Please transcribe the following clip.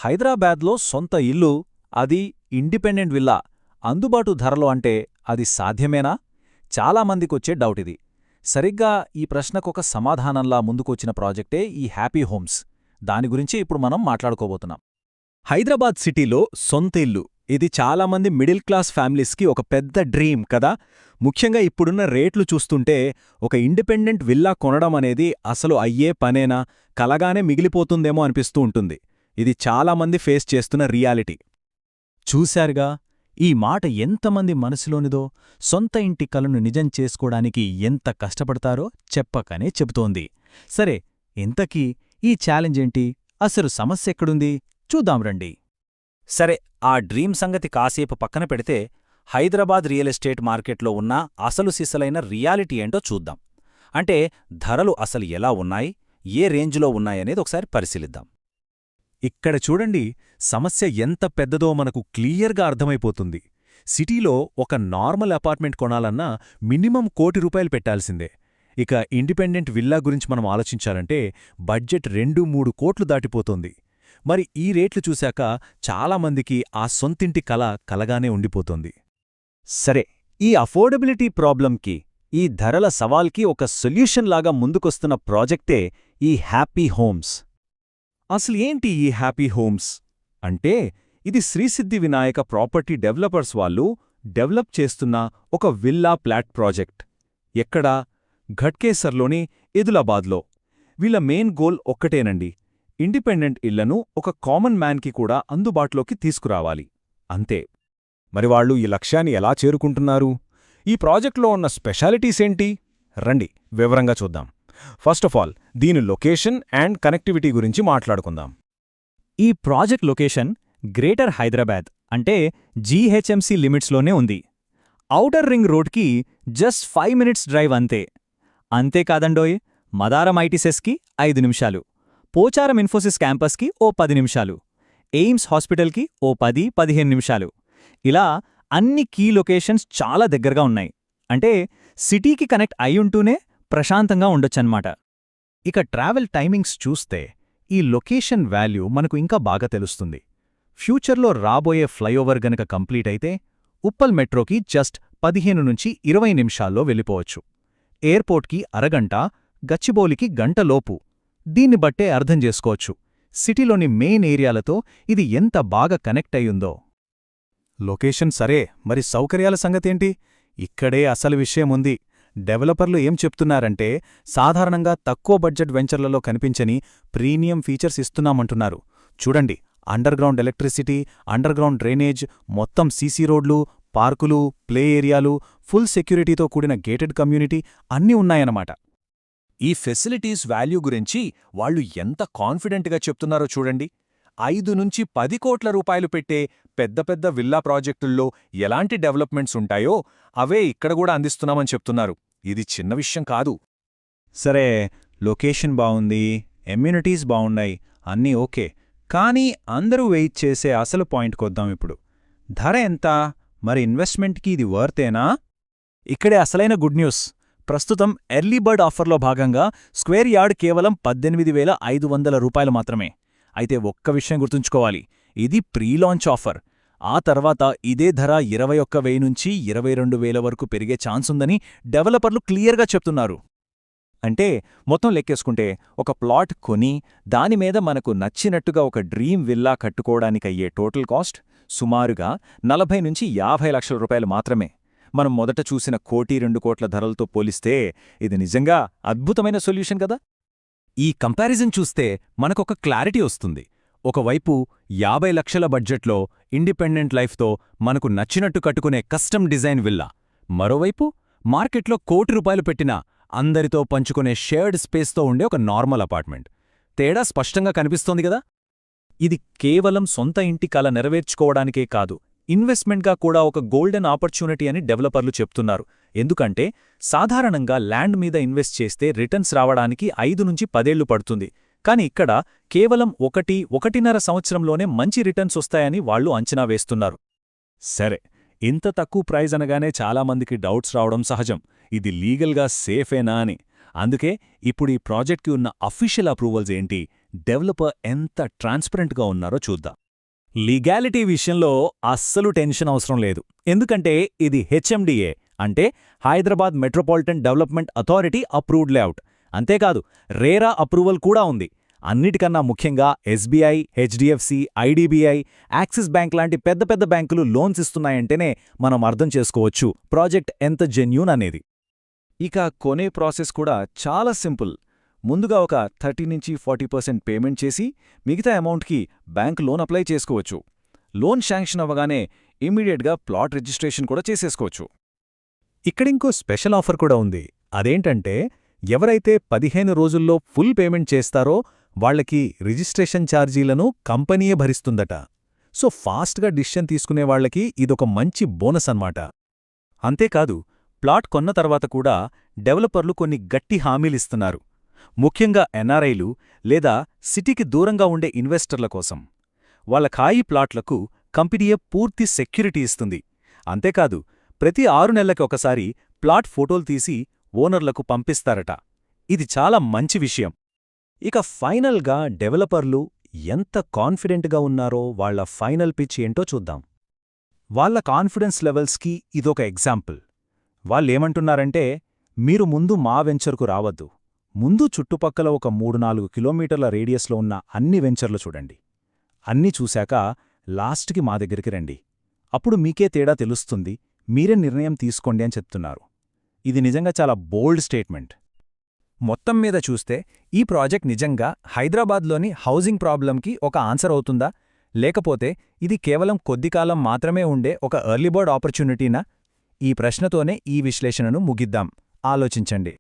హైదరాబాద్లో సొంత ఇల్లు, అది ఇండిపెండెంట్ విల్లా, అందుబాటు ధరలో అంటే అది సాధ్యమేనా? చాలామందికొచ్చే డౌటిది. సరిగ్గా ఈ ప్రశ్నకొక సమాధానంలా ముందుకొచ్చిన ప్రాజెక్టే ఈ హ్యాపీ హోమ్స్. దాని గురించే ఇప్పుడు మనం మాట్లాడుకోబోతున్నాం. హైదరాబాద్ సిటీలో సొంత ఇల్లు, ఇది చాలామంది మిడిల్ క్లాస్ ఫ్యామిలీస్కి ఒక పెద్ద డ్రీమ్ కదా. ముఖ్యంగా ఇప్పుడున్న రేట్లు చూస్తుంటే ఒక ఇండిపెండెంట్ విల్లా కొనడం అనేది అసలు అయ్యే పనేనా, కలగానే మిగిలిపోతుందేమో అనిపిస్తూ ఉంటుంది. ఇది చాలామంది ఫేస్ చేస్తున్న రియాలిటీ. చూశారుగా, ఈ మాట ఎంతమంది మనసులోనిదో, సొంత ఇంటి కలను నిజం చేసుకోడానికి ఎంత కష్టపడతారో చెప్పకనే చెబుతోంది. సరే, ఇంతకీ ఈ ఛాలెంజేంటి? అసలు సమస్యెక్కడుంది? చూద్దాం రండి. సరే, ఆ డ్రీమ్ సంగతి కాసేపు పక్కన పెడితే హైదరాబాద్ రియల్ ఎస్టేట్ మార్కెట్లో ఉన్న అసలు సిసలైన రియాలిటీ ఏంటో చూద్దాం. అంటే ధరలు అసలు ఎలా ఉన్నాయి, ఏ రేంజ్లో ఉన్నాయనేది ఒకసారి పరిశీలిద్దాం. ఇక్కడ చూడండి, సమస్య ఎంత పెద్దదో మనకు క్లియర్గా అర్థమైపోతుంది. సిటీలో ఒక నార్మల్ అపార్ట్మెంట్ కొనాలన్నా మినిమం ₹1,00,00,000 పెట్టాల్సిందే. ఇక ఇండిపెండెంట్ విల్లా గురించి మనం ఆలోచించాలంటే బడ్జెట్ 2-3 కోట్లు దాటిపోతోంది. మరి ఈ రేట్లు చూశాక చాలామందికి ఆ సొంతింటి కల కలగానే ఉండిపోతోంది. సరే, ఈ అఫోర్డబిలిటీ ప్రాబ్లంకి, ఈ ధరల సవాల్కి ఒక సొల్యూషన్ లాగా ముందుకొస్తున్న ప్రాజెక్టే ఈ హ్యాపీ హోమ్స్. అసలు ఏంటి ఈ హ్యాపీ హోమ్స్ అంటే? ఇది శ్రీసిద్ధి వినాయక ప్రాపర్టీ డెవలపర్స్ వాళ్ళు డెవలప్ చేస్తున్న ఒక విల్లా ప్లాట్ ప్రాజెక్ట్. ఎక్కడా? ఘట్కేసర్లోని ఎదులాబాద్లో. వీళ్ళ మెయిన్ గోల్ ఒక్కటేనండి, ఇండిపెండెంట్ ఇళ్లను ఒక కామన్ మ్యాన్కి కూడా అందుబాటులోకి తీసుకురావాలి, అంతే. మరి వాళ్ళు ఈ లక్ష్యాన్ని ఎలా చేరుకుంటున్నారు? ఈ ప్రాజెక్ట్లో ఉన్న స్పెషాలిటీసేంటి? రండి వివరంగా చూద్దాం. ఫస్ట్ ఆఫ్ ఆల్, దీని లొకేషన్ అండ్ కనెక్టివిటీ గురించి మాట్లాడుకుందాం. ఈ ప్రాజెక్ట్ లొకేషన్ గ్రేటర్ హైదరాబాద్ అంటే జీహెచ్ఎంసీ లిమిట్స్లోనే ఉంది. ఔటర్ రింగ్ రోడ్కి జస్ట్ 5 మినిట్స్ డ్రైవ్ అంతే. అంతేకాదండోయ్, మదారం ఐటీసెస్కి 5 నిమిషాలు, పోచారం ఇన్ఫోసిస్ క్యాంపస్కి ఓ 10 నిమిషాలు, ఎయిమ్స్ హాస్పిటల్కి ఓ 10-15 నిమిషాలు. ఇలా అన్ని కీ లొకేషన్స్ చాలా దగ్గరగా ఉన్నాయి. అంటే సిటీకి కనెక్ట్ అయ్యుంటూనే ప్రశాంతంగా ఉండొచ్చన్నమాట. ఇక ట్రావెల్ టైమింగ్స్ చూస్తే ఈ లొకేషన్ వాల్యూ మనకు ఇంకా బాగా తెలుస్తుంది. ఫ్యూచర్లో రాబోయే ఫ్లైఓవర్ గనక కంప్లీట్ అయితే ఉప్పల్ మెట్రోకి జస్ట్ 15-20 నిమిషాల్లో వెళ్ళిపోవచ్చు. ఎయిర్పోర్ట్కి అరగంట, గచ్చిబౌలికి గంటలోపు. దీన్ని బట్టే అర్థం చేసుకోవచ్చు సిటీలోని మెయిన్ ఏరియాలతో ఇది ఎంత బాగా కనెక్ట్ అయ్యుందో. లొకేషన్ సరే, మరి సౌకర్యాల సంగతేంటి? ఇక్కడే అసలు విషయముంది. డెవలపర్లు ఏం చెప్తున్నారంటే సాధారణంగా తక్కువ బడ్జెట్ వెంచర్లలో కనిపించని ప్రీమియం ఫీచర్స్ ఇస్తున్నామంటున్నారు. చూడండి, అండర్గ్రౌండ్ ఎలక్ట్రిసిటీ, అండర్గ్రౌండ్ డ్రైనేజ్, మొత్తం సీసీ రోడ్లు, పార్కులు, ప్లే ఏరియాలు, ఫుల్ సెక్యూరిటీతో కూడిన గేటెడ్ కమ్యూనిటీ అన్నీ ఉన్నాయన్నమాట. ఈ ఫెసిలిటీస్ వాల్యూ గురించి వాళ్ళు ఎంత కాన్ఫిడెంట్గా చెప్తున్నారో చూడండి. 5-10 కోట్ల రూపాయలు పెట్టే పెద్ద పెద్ద విల్లా ప్రాజెక్టుల్లో ఎలాంటి డెవలప్మెంట్స్ ఉంటాయో అవే ఇక్కడ కూడా అందిస్తున్నామని చెప్తున్నారు. ఇది చిన్న విషయం కాదు. సరే, లొకేషన్ బావుంది, ఎమ్యూనిటీస్ బావున్నాయి, అన్నీ ఓకే. కానీ అందరూ వెయిట్ చేసే అసలు పాయింట్కొద్దాం ఇప్పుడు. ధర ఎంత? మరి ఇన్వెస్ట్మెంట్కి ఇది వర్తేనా? ఇక్కడే అసలైన గుడ్ న్యూస్. ప్రస్తుతం ఎర్లీ బర్డ్ ఆఫర్లో భాగంగా స్క్వేర్ యార్డ్ కేవలం 18,500 రూపాయలు మాత్రమే. అయితే ఒక్క విషయం గుర్తుంచుకోవాలి, ఇది ప్రీ లాంచ్ ఆఫర్. ఆ తర్వాత ఇదే ధర 21,000 నుంచి 22,000 వరకు పెరిగే ఛాన్సుందని డెవలపర్లు క్లియర్గా చెప్తున్నారు. అంటే మొత్తం లెక్కేసుకుంటే ఒక ప్లాట్ కొని దానిమీద మనకు నచ్చినట్టుగా ఒక డ్రీమ్ విల్లా కట్టుకోవడానికయ్యే టోటల్ కాస్ట్ సుమారుగా 40-50 లక్షల రూపాయలు మాత్రమే. మనం మొదట చూసిన 1-2 కోట్ల ధరలతో పోలిస్తే ఇది నిజంగా అద్భుతమైన సొల్యూషన్ కదా. ఈ కంపారిజన్ చూస్తే మనకొక క్లారిటీ వస్తుంది. ఒకవైపు 50 లక్షల బడ్జెట్లో ఇండిపెండెంట్ లైఫ్తో మనకు నచ్చినట్టు కట్టుకునే కస్టమ్ డిజైన్ విల్లా, మరోవైపు మార్కెట్లో ₹1,00,00,000 పెట్టినా అందరితో పంచుకునే షేర్డ్ స్పేస్తో ఉండే ఒక నార్మల్ అపార్ట్మెంట్. తేడా స్పష్టంగా కనిపిస్తోంది కదా. ఇది కేవలం సొంత ఇంటి కల నెరవేర్చుకోవడానికే కాదు, ఇన్వెస్ట్మెంట్గా కూడా ఒక గోల్డెన్ ఆపర్చునిటీ అని డెవలపర్లు చెప్తున్నారు. ఎందుకంటే సాధారణంగా ల్యాండ్ మీద ఇన్వెస్ట్ చేస్తే రిటర్న్స్ రావడానికి 5-10 ఏళ్లు పడుతుంది. కాని ఇక్కడ కేవలం 1-1.5 సంవత్సరంలోనే మంచి రిటర్న్స్ వస్తాయని వాళ్లు అంచనా వేస్తున్నారు. సరే, ఇంత తక్కువ ప్రైజ్ అనగానే చాలామందికి డౌట్స్ రావడం సహజం. ఇది లీగల్గా సేఫేనా అని. అందుకే ఇప్పుడు ఈ ప్రాజెక్ట్కి ఉన్న అఫీషియల్ అప్రూవల్స్ ఏంటి, డెవలపర్ ఎంత ట్రాన్స్పరెంట్గా ఉన్నారో చూద్దాం. లీగాలిటీ విషయంలో అస్సలు టెన్షన్ అవసరం లేదు. ఎందుకంటే ఇది హెచ్ఎండిఏ అంటే Hyderabad metropolitan development authority approved layout. అంతేకాదు రేరా అప్రూవల్ కూడా ఉంది. అన్నిటికన్నా ముఖ్యంగా SBI, HDFC, IDBI, axis bank లాంటి పెద్ద పెద్ద బ్యాంకులు లోన్స్ ఇస్తున్నాయంటేనే మనం అర్థం చేసుకోవచ్చు ప్రాజెక్ట్ ఎంత జెన్యూన్ అనేది. ఇక కొనే ప్రాసెస్ కూడా చాలా సింపుల్. ముందుగా ఒక 30-40% పేమెంట్ చేసి మిగతా అమౌంట్కి బ్యాంక్ లోన్ అప్లై చేసుకోవచ్చు. లోన్ శాంక్షన్ అవ్వగానే ఇమ్మీడియట్గా ప్లాట్ రిజిస్ట్రేషన్ కూడా చేసేసుకోవచ్చు. ఇక్కడింకో స్పెషల్ ఆఫర్ కూడా ఉంది. అదేంటంటే ఎవరైతే 15 రోజుల్లో ఫుల్ పేమెంట్ చేస్తారో వాళ్లకి రిజిస్ట్రేషన్ ఛార్జీలను కంపెనీయే భరిస్తుందట. సో ఫాస్ట్గా డిసిషన్ తీసుకునే వాళ్లకి ఇదొక మంచి బోనస్ అన్నమాట. అంతేకాదు ప్లాట్ కొన్న తర్వాత కూడా డెవలపర్లు కొన్ని గట్టి హామీలిస్తున్నారు. ముఖ్యంగా ఎన్ఆర్ఐలు లేదా సిటీకి దూరంగా ఉండే ఇన్వెస్టర్ల కోసం. వాళ్ళ ఖాళీ ప్లాట్లకు కంపెనీయే పూర్తి సెక్యూరిటీ ఇస్తుంది. అంతేకాదు ప్రతి 6 నెలలకి ఒకసారి ప్లాట్ ఫోటోలు తీసి ఓనర్లకు పంపిస్తారట. ఇది చాలా మంచి విషయం. ఇక ఫైనల్గా డెవలపర్లు ఎంత కాన్ఫిడెంట్గా ఉన్నారో వాళ్ల ఫైనల్ పిచ్ ఏంటో చూద్దాం. వాళ్ళ కాన్ఫిడెన్స్ లెవెల్స్కి ఇదొక ఎగ్జాంపుల్. వాళ్ళేమంటున్నారంటే, మీరు ముందు మా వెంచర్కు రావద్దు. ముందు చుట్టుపక్కల ఒక 3-4 కిలోమీటర్ల రేడియస్లో ఉన్న అన్ని వెంచర్లు చూడండి. అన్నీ చూశాక లాస్ట్కి మా దగ్గరికి రండి. అప్పుడు మీకే తేడా తెలుస్తుంది. మీరే నిర్ణయం తీసుకోండి అని చెప్తున్నారు. ఇది నిజంగా చాలా బోల్డ్ స్టేట్మెంట్. మొత్తం మీద చూస్తే ఈ ప్రాజెక్ట్ నిజంగా హైదరాబాద్లోని హౌసింగ్ ప్రాబ్లంకి ఒక ఆన్సర్ అవుతుందా, లేకపోతే ఇది కేవలం కొద్ది కాలం మాత్రమే ఉండే ఒక ఎర్లీ బర్డ్ ఆపర్చునిటీనా? ఈ ప్రశ్నతోనే ఈ విశ్లేషణను ముగిద్దాం. ఆలోచించండి.